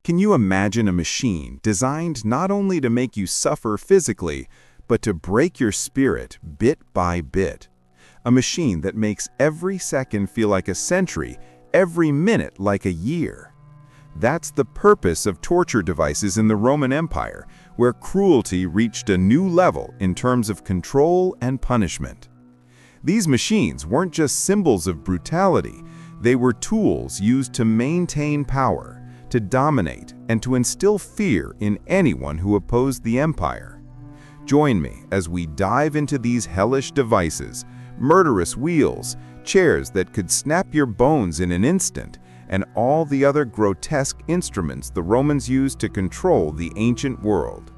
Can you imagine a machine designed not only to make you suffer physically, but to break your spirit bit by bit? A machine that makes every second feel like a century, every minute like a year. That's the purpose of torture devices in the Roman Empire, where cruelty reached a new level in terms of control and punishment. These machines weren't just symbols of brutality, they were tools used to maintain power, to dominate, and to instill fear in anyone who opposed the empire. Join me as we dive into these hellish devices, murderous wheels, chairs that could snap your bones in an instant, and all the other grotesque instruments the Romans used to control the ancient world.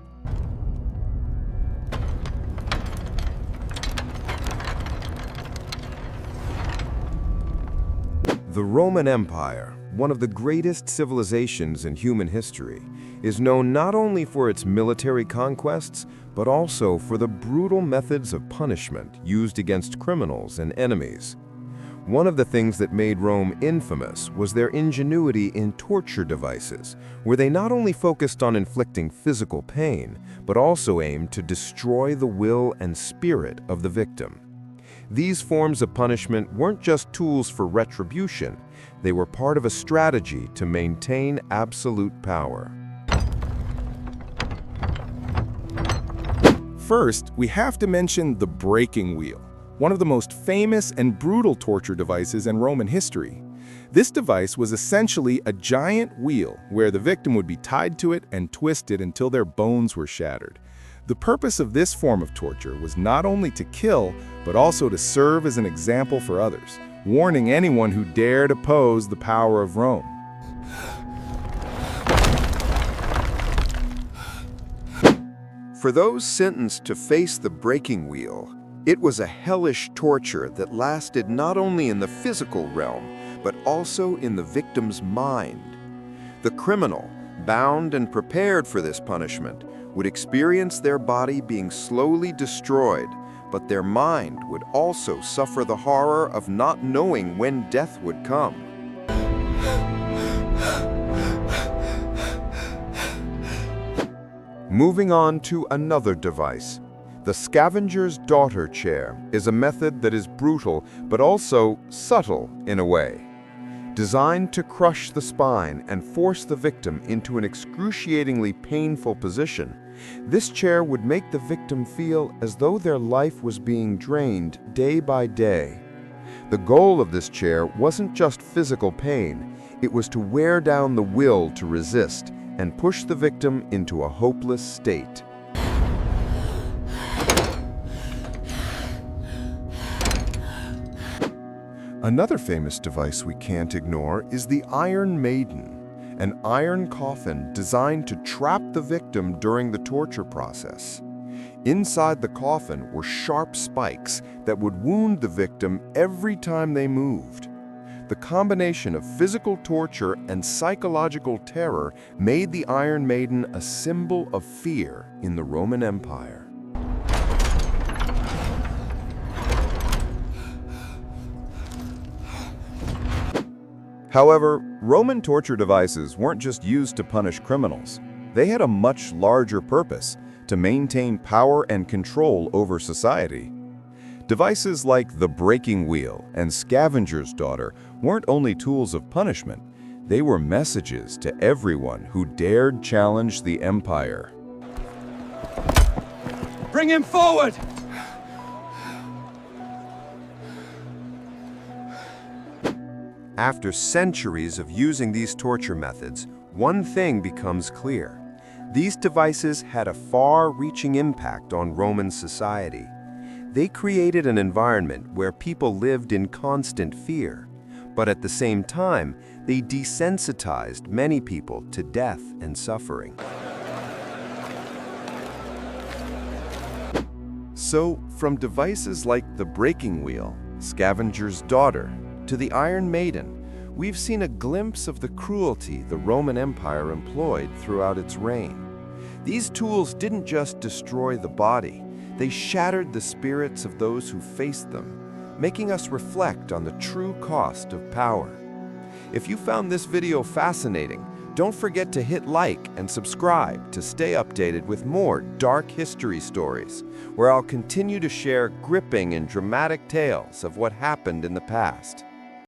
The Roman Empire, one of the greatest civilizations in human history, is known not only for its military conquests, but also for the brutal methods of punishment used against criminals and enemies. One of the things that made Rome infamous was their ingenuity in torture devices, where they not only focused on inflicting physical pain, but also aimed to destroy the will and spirit of the victim. These forms of punishment weren't just tools for retribution, they were part of a strategy to maintain absolute power. First, we have to mention the breaking wheel, one of the most famous and brutal torture devices in Roman history. This device was essentially a giant wheel where the victim would be tied to it and twisted until their bones were shattered. The purpose of this form of torture was not only to kill, but also to serve as an example for others, warning anyone who dared oppose the power of Rome. For those sentenced to face the breaking wheel, it was a hellish torture that lasted not only in the physical realm, but also in the victim's mind. The criminal, bound and prepared for this punishment, would experience their body being slowly destroyed, but their mind would also suffer the horror of not knowing when death would come. Moving on to another device. The Scavenger's daughter chair is a method that is brutal, but also subtle in a way. Designed to crush the spine and force the victim into an excruciatingly painful position, this chair would make the victim feel as though their life was being drained day by day. The goal of this chair wasn't just physical pain, it was to wear down the will to resist and push the victim into a hopeless state. Another famous device we can't ignore is the Iron Maiden, an iron coffin designed to trap the victim during the torture process. Inside the coffin were sharp spikes that would wound the victim every time they moved. The combination of physical torture and psychological terror made the Iron Maiden a symbol of fear in the Roman Empire. However, Roman torture devices weren't just used to punish criminals. They had a much larger purpose, to maintain power and control over society. Devices like the breaking wheel and Scavenger's daughter weren't only tools of punishment, they were messages to everyone who dared challenge the empire. Bring him forward! After centuries of using these torture methods, one thing becomes clear. These devices had a far-reaching impact on Roman society. They created an environment where people lived in constant fear, but at the same time, they desensitized many people to death and suffering. So, from devices like the breaking wheel, Scavenger's daughter, to the Iron Maiden, we've seen a glimpse of the cruelty the Roman Empire employed throughout its reign. These tools didn't just destroy the body, they shattered the spirits of those who faced them, making us reflect on the true cost of power. If you found this video fascinating, Don't forget to hit like and subscribe to stay updated with more dark history stories, where I'll continue to share gripping and dramatic tales of what happened in the past.